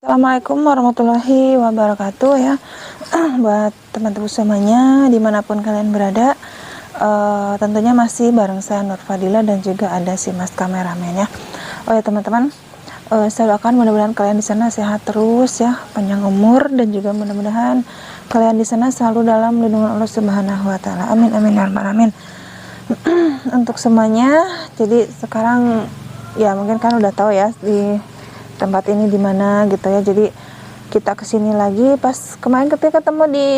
Assalamualaikum warahmatullahi wabarakatuh ya. Buat teman-teman semuanya dimanapun kalian berada, tentunya masih bareng saya Nur Fadila dan juga ada si Mas kameramen ya. Oh ya teman-teman, saya doakan mudah-mudahan kalian di sana sehat terus ya, panjang umur, dan juga mudah-mudahan kalian di sana selalu dalam lindungan Allah Subhanahu wa taala. Amin amin ya rabbal alamin. Untuk semuanya, jadi sekarang ya mungkin kan udah tahu ya di tempat ini di mana gitu ya. Jadi kita kesini lagi pas kemarin ketika ketemu di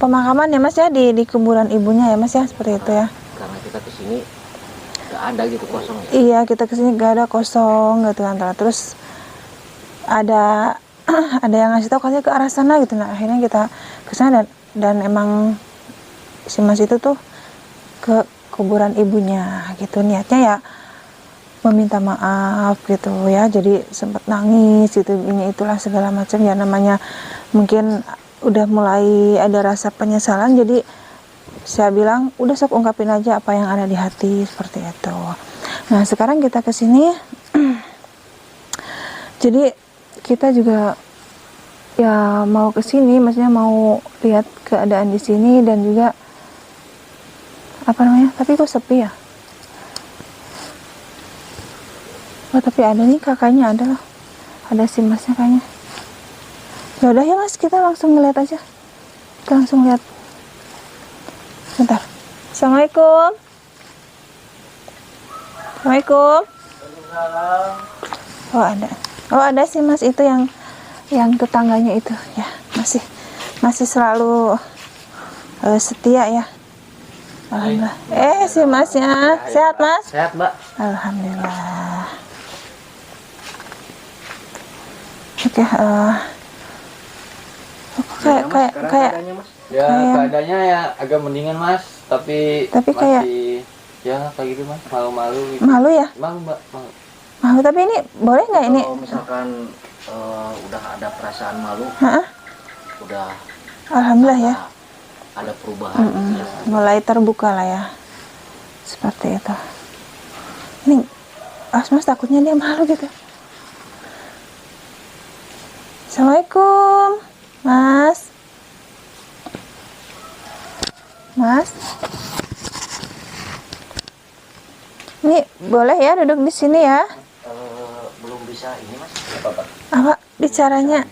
pemakaman ya Mas ya, di kuburan ibunya ya Mas ya, seperti itu ya. Karena kita kesini nggak ada gitu, kosong ya. Iya, kita kesini gak ada, kosong gitu kan. Terus ada ada yang ngasih tahu katanya ke arah sana gitu. Nah akhirnya kita kesana dan emang si Mas itu tuh ke kuburan ibunya gitu, niatnya ya meminta maaf gitu ya. Jadi sempat nangis gitu, ini itulah segala macam ya, namanya mungkin udah mulai ada rasa penyesalan. Jadi saya bilang udah sok ungkapin aja apa yang ada di hati, seperti itu. Nah sekarang kita kesini jadi kita juga ya mau kesini, maksudnya mau lihat keadaan di sini dan juga apa namanya, tapi kok sepi ya. Oh tapi ada nih kakaknya, ada loh, ada si Masnya kayaknya. Ya udah ya Mas, kita langsung ngeliat aja, kita langsung lihat. Bentar. Assalamualaikum. Assalamualaikum. Oh ada si Mas itu yang tetangganya itu ya, masih selalu setia ya. Alhamdulillah. Si Masnya sehat Mas? Sehat Mbak. Alhamdulillah. Oke, kayak Ya kayak keadaannya ya agak mendingan Mas, tapi masih kayak ya kayak gitu Mas, malu-malu gitu. malu ya? Malu Mbak, malu. Malu, tapi ini boleh nggak ini? Kalau misalkan udah ada perasaan malu, udah Alhamdulillah ya. ada perubahan gitu ya. Mulai terbuka lah ya, seperti itu. Ini Mas takutnya dia malu gitu. Assalamualaikum Mas. Ini boleh ya duduk di sini ya? Belum bisa ini Mas. Apa bicaranya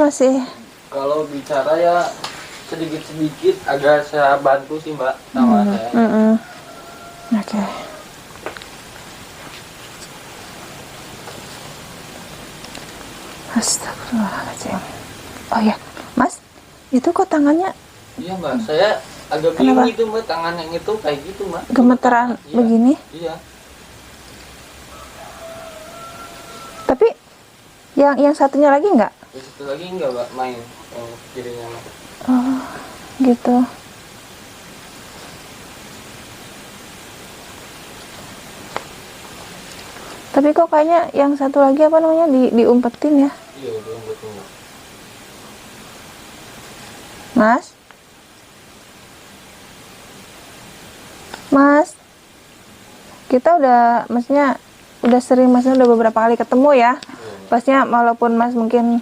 masih? Kalau bicara ya sedikit-sedikit agak saya bantu sih Mbak sama saya. Oke. Astagfirullahaladzim. Oh ya Mas, itu kok tangannya Iya Mbak, saya agak bingung itu Mbak, tangan yang itu kayak gitu Mbak. gemeteran Iya, begini? Iya. Tapi yang satunya lagi enggak? Yang satu lagi enggak Mbak, main yang kirinya Mbak. Oh gitu. Tapi kok kayaknya yang satu lagi apa namanya diumpetin ya? Iya belum betul Mbak. Mas, kita udah, maksudnya udah sering, maksudnya udah beberapa kali ketemu ya. Pastinya walaupun Mas mungkin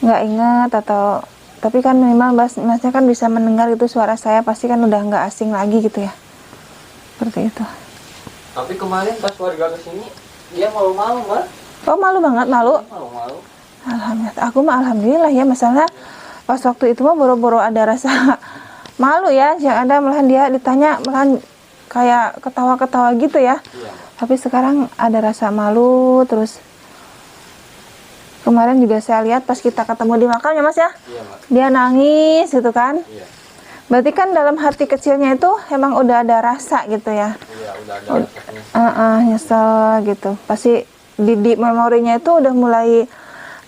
nggak ingat atau, tapi kan minimal Masnya kan bisa mendengar itu suara saya, pasti kan udah nggak asing lagi gitu ya. Seperti itu. Tapi kemarin pas warga kesini dia malu-malu Mbak. Oh malu banget, malu? Malu-malu. Alhamdulillah, aku mah alhamdulillah ya. Masalah pas waktu itu mah boro-boro ada rasa malu ya, yang ada malahan dia ditanya malahan kayak ketawa-ketawa gitu ya. Iya. Tapi sekarang ada rasa malu. Terus kemarin juga saya lihat pas kita ketemu di makamnya Mas ya, Iya Mbak. dia nangis gitu kan. Iya. Berarti kan dalam hati kecilnya itu emang udah ada rasa gitu ya. Iya udah ada rasanya. Nyesel gitu. Pasti di memorinya itu udah mulai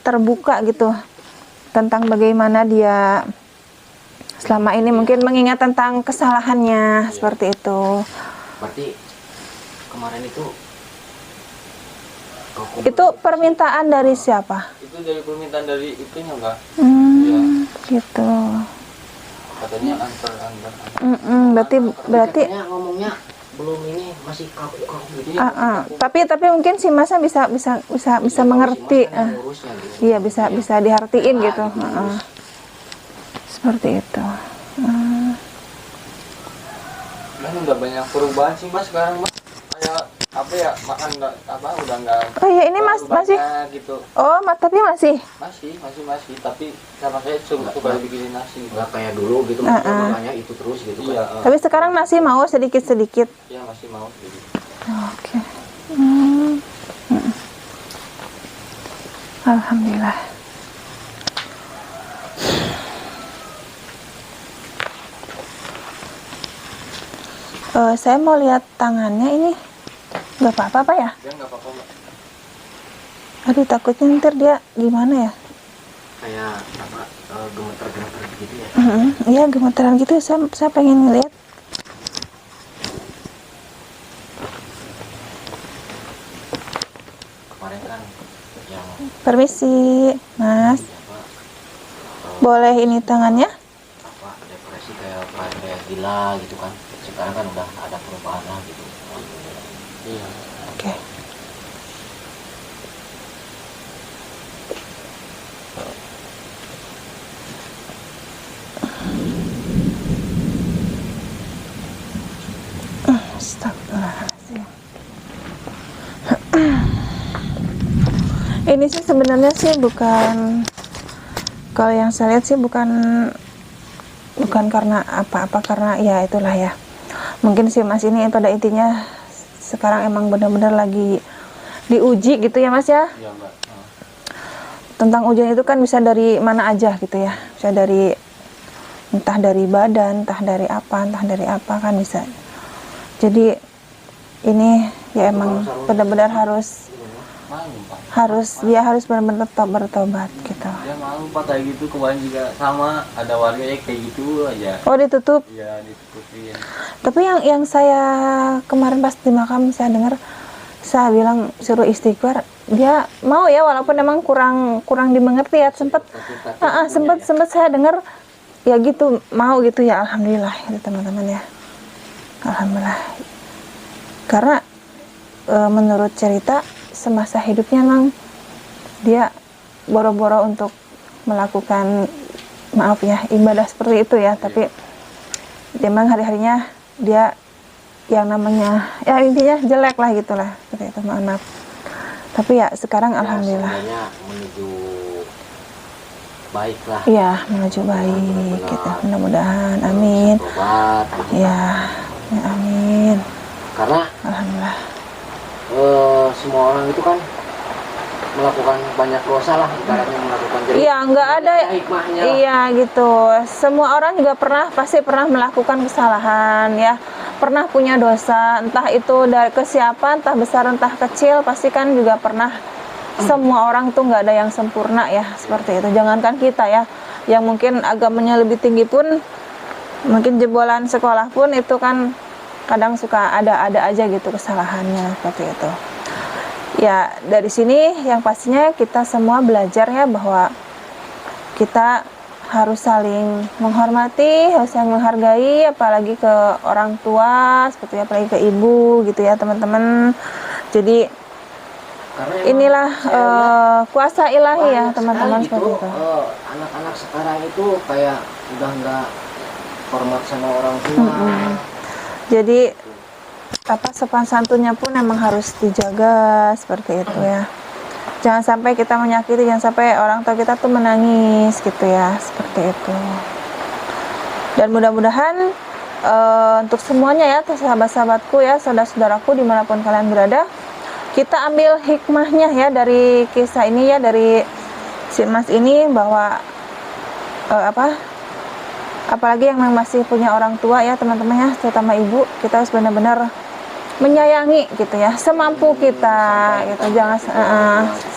terbuka gitu tentang bagaimana dia selama ini mungkin mengingat tentang kesalahannya. Seperti itu. Berarti kemarin itu Permintaan dari siapa? Itu dari permintaan dari itunya Mbak. Iya. Gitu. Katanya antar. Berarti Katanya ngomongnya belum ini masih kaku-kaku gitu ya. Tapi mungkin si masnya bisa mengerti. Mas kan yang ngurusnya gitu. Iya, bisa dihartiin gitu. Seperti itu. Kan udah banyak perubahan sih mas sekarang mas. Kayak apa ya, makan nggak apa udah nggak. Oh iya, ini masih. banyak gitu. Oh, tapi masih. Masih tapi sama saya suka bikinin nasi gitu. Nggak kayak dulu gitu, makannya itu terus gitu kan. Iya, Tapi sekarang masih mau sedikit-sedikit. iya masih mau gitu. Oke. Alhamdulillah. Saya mau lihat tangannya ini. Nggak apa-apa Pak ya? Ya nggak apa-apa mbak. Aduh, takutnya ntar dia gimana ya? Kayak apa, gemeter-gemeter gitu ya. Iya, gemeteran gitu. Saya pengen ngeliat. Kemarin kan yang Permisi, Mas. apa, Boleh ini tangannya? apa depresi kayak gila gitu kan. Sekarang kan udah ada perubahan lah gitu. Iya. Oke. Astagfirullahaladzim. Ini sih sebenarnya sih bukan, kalau yang saya lihat sih bukan karena apa-apa, karena ya itulah ya. Mungkin si Mas ini pada intinya sekarang emang benar-benar lagi diuji gitu ya Mas ya. Iya mbak. Tentang ujian itu kan bisa dari mana aja gitu ya. Bisa dari entah dari badan, entah dari apa kan bisa. Jadi ini ya emang benar-benar harus Malu pak. dia harus benar-benar bertobat gitu. Dia malu pak kayak gitu, kemarin juga sama ada warganya kayak gitu aja. Oh, ditutup. Iya ditutupin. Tapi yang saya kemarin pas di makam saya dengar, saya bilang suruh istighfar, dia mau ya, walaupun emang kurang dimengerti ya, sempet saya dengar ya gitu, mau gitu ya. Alhamdulillah itu teman-teman ya, alhamdulillah. Karena menurut cerita semasa hidupnya memang dia boro-boro untuk melakukan, maaf ya, ibadah seperti itu ya, tapi memang hari-harinya dia yang namanya ya intinya jelek lah gitulah, seperti itu, maaf. Tapi ya sekarang alhamdulillah. Sebenarnya menuju baik lah. Iya, menuju baik gitu. Mudah-mudahan, amin. Tobat gitu. Ya, amin. Karena Alhamdulillah. semua orang itu kan melakukan banyak dosa lah, ibaratnya melakukan jerih. Iya, nggak ada hikmahnya. Iya gitu. Semua orang juga pasti pernah melakukan kesalahan ya. Pernah punya dosa, entah itu dari ke siapa, entah besar entah kecil, pasti kan juga pernah. Semua orang tuh nggak ada yang sempurna ya, seperti itu. Jangankan kita ya, yang mungkin agamanya lebih tinggi pun, mungkin jebolan sekolah pun itu kan kadang suka ada aja gitu kesalahannya, seperti itu. Ya dari sini yang pastinya kita semua belajar ya, bahwa kita harus saling menghormati, harus saling menghargai, apalagi ke orang tua, seperti apalagi ke ibu gitu ya teman-teman. Jadi Karena inilah kuasa ilahi ya teman-teman, gitu, seperti itu. anak-anak sekarang itu kayak udah nggak hormat sama orang tua. Jadi sopan santunnya pun emang harus dijaga, seperti itu ya. Jangan sampai kita menyakiti, jangan sampai orang tua kita tuh menangis gitu ya, seperti itu. Dan mudah-mudahan untuk semuanya ya, sahabat-sahabatku ya, saudara-saudaraku dimanapun kalian berada, kita ambil hikmahnya ya dari kisah ini ya, dari si Mas ini, bahwa apalagi yang masih punya orang tua ya teman-teman ya, terutama ibu, kita harus benar-benar menyayangi gitu ya, semampu kita gitu, jangan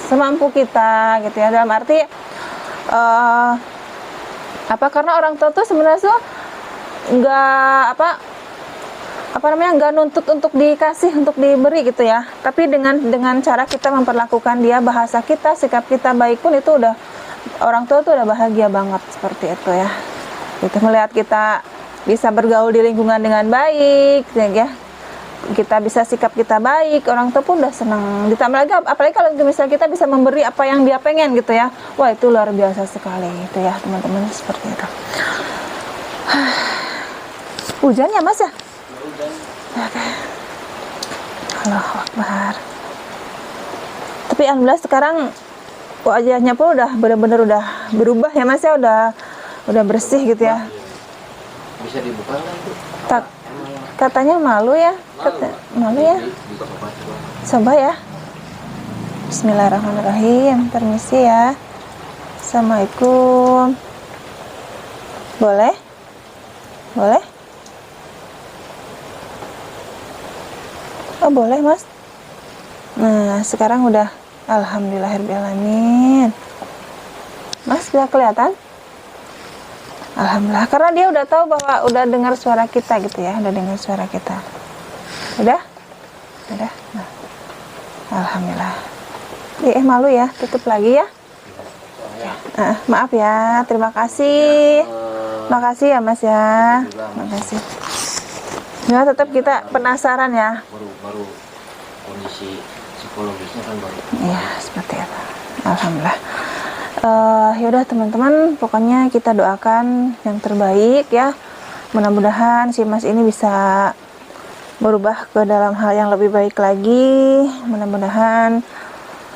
semampu kita gitu ya, dalam arti karena orang tua tuh sebenarnya tuh nggak nggak nuntut untuk dikasih, untuk diberi gitu ya, tapi dengan cara kita memperlakukan dia, bahasa kita, sikap kita baik pun, itu udah orang tua tuh udah bahagia banget, seperti itu ya. Itu melihat kita bisa bergaul di lingkungan dengan baik ya, kita bisa sikap kita baik, orang tua pun udah senang. Ditambah lagi apalagi kalau misalnya kita bisa memberi apa yang dia pengen gitu ya, wah itu luar biasa sekali itu ya teman-teman, seperti itu. Hujan ya Mas ya? Hujan. Oke. Allahu Akbar. Tapi alhamdulillah sekarang wajahnya pun udah benar-benar udah berubah ya Mas ya, udah bersih gitu ya. Bisa dibuka nggak itu? Tak, katanya malu ya, malu ya. Coba ya. Bismillahirrahmanirrahim. Permisi ya. Assalamualaikum. Boleh? Boleh? Oh boleh Mas. Nah sekarang udah alhamdulillahirrahmanirrahim. Mas bisa kelihatan? Alhamdulillah, karena dia udah tahu bahwa udah dengar suara kita gitu ya, udah dengar suara kita. Udah? Udah? Nah. Alhamdulillah. Malu ya, tutup lagi ya. Maaf ya, terima kasih. Makasih ya Mas ya. Makasih. Ya tetap kita penasaran ya. Baru kondisi psikologisnya kan baru. Iya, seperti itu. Alhamdulillah. Yaudah teman-teman, pokoknya kita doakan yang terbaik ya. Mudah-mudahan si Mas ini bisa berubah ke dalam hal yang lebih baik lagi. Mudah-mudahan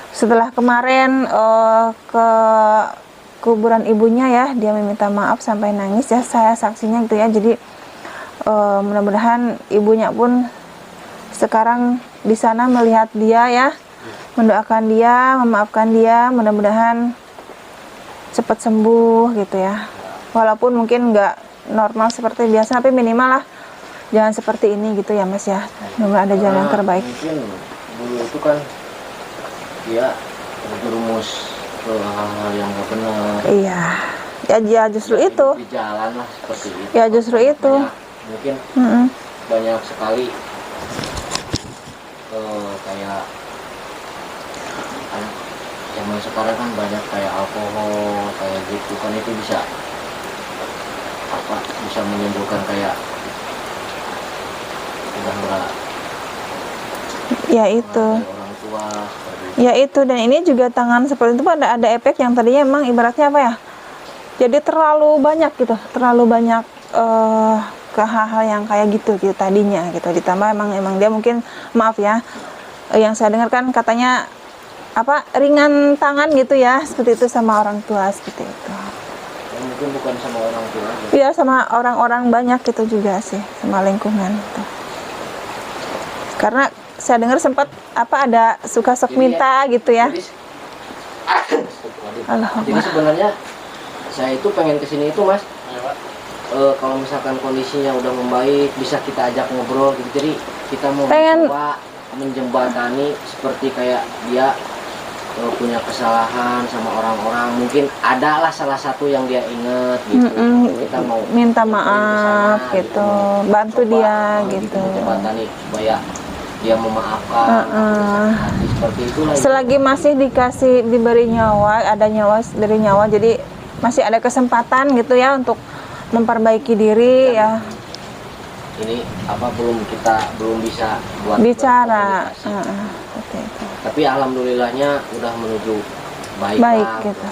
setelah kemarin ke kuburan ibunya ya, dia meminta maaf sampai nangis ya, saya saksinya gitu ya. Jadi mudah-mudahan ibunya pun sekarang di sana melihat dia ya, mendoakan dia, memaafkan dia, mudah-mudahan cepat sembuh gitu ya. Walaupun mungkin nggak normal seperti biasa, tapi minimal lah jangan seperti ini gitu ya Mas ya. Semoga ada jalan yang terbaik. Mungkin dulu itu kan dia terjerumus ke hal-hal yang nggak benar. Iya, ya justru itu. Di jalan lah seperti itu. Ya justru itu. Mungkin banyak sekali kayak zaman sekarang kan banyak kayak alkohol kayak gitu kan, itu bisa menimbulkan kayak udah nggak ya itu orang tua seperti ya itu. Dan ini juga tangan seperti itu ada efek yang tadinya emang ibaratnya apa ya, jadi terlalu banyak gitu, terlalu banyak ke hal-hal yang kayak gitu tadinya gitu. Ditambah emang dia mungkin, maaf ya, yang saya dengar kan katanya apa, ringan tangan gitu ya, seperti itu sama orang tua seperti itu. mungkin bukan sama orang tua aja. Iya, sama orang-orang banyak gitu juga sih, sama lingkungan gitu. Karena saya dengar sempat ada suka sok minta gitu ya. Jadi sebenarnya saya itu pengen kesini itu Mas, kalau misalkan kondisinya udah membaik bisa kita ajak ngobrol gitu. Jadi kita mau mencoba menjembatani seperti kayak dia punya kesalahan sama orang-orang, mungkin adalah salah satu yang dia ingat gitu. Kita mau minta maaf sana, gitu, bantu dia gitu. Menjembatani supaya dia memaafkan. Seperti itulah. Selagi masih diberi nyawa, ada nyawa dari nyawa, jadi masih ada kesempatan gitu ya untuk memperbaiki diri ya. Ini belum bisa buat bicara. seperti itu. Tapi alhamdulillahnya udah menuju baik gitu.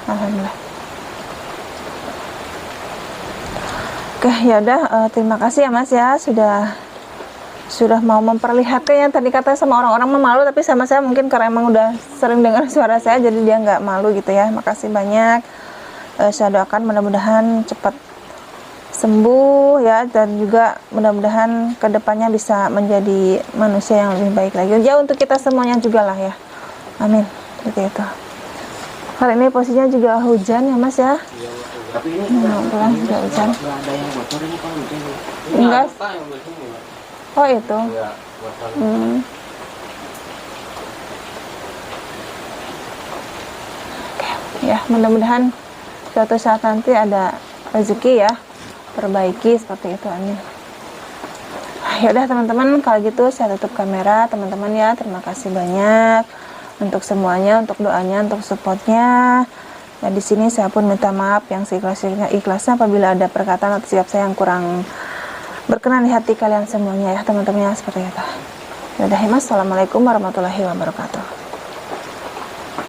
Alhamdulillah. Oke, ya udah, terima kasih ya Mas ya, sudah mau memperlihatkan yang tadi kata sama orang-orang memalu, tapi sama saya mungkin karena emang udah sering dengar suara saya jadi dia nggak malu gitu ya. Makasih banyak. Saya doakan mudah-mudahan cepat sembuh ya, dan juga mudah-mudahan kedepannya bisa menjadi manusia yang lebih baik lagi ya untuk kita semuanya juga lah ya. Amin. Seperti itu. Kali ini posisinya juga hujan ya Mas ya. Tapi ini juga hujan. Nggak ada yang bocor ini kan hujan. Enggak. Oh itu. Ya, Ya, mudah-mudahan suatu saat nanti ada rezeki ya, perbaiki seperti itu, amin. Ya udah teman-teman, kalau gitu saya tutup kamera teman-teman ya. Terima kasih banyak untuk semuanya, untuk doanya, untuk supportnya. Ya di sini saya pun minta maaf yang seikhlasnya apabila ada perkataan atau sikap saya yang kurang berkenan di hati kalian semuanya ya teman-teman, ya seperti itu. Yaudah ya Mas, assalamualaikum warahmatullahi wabarakatuh.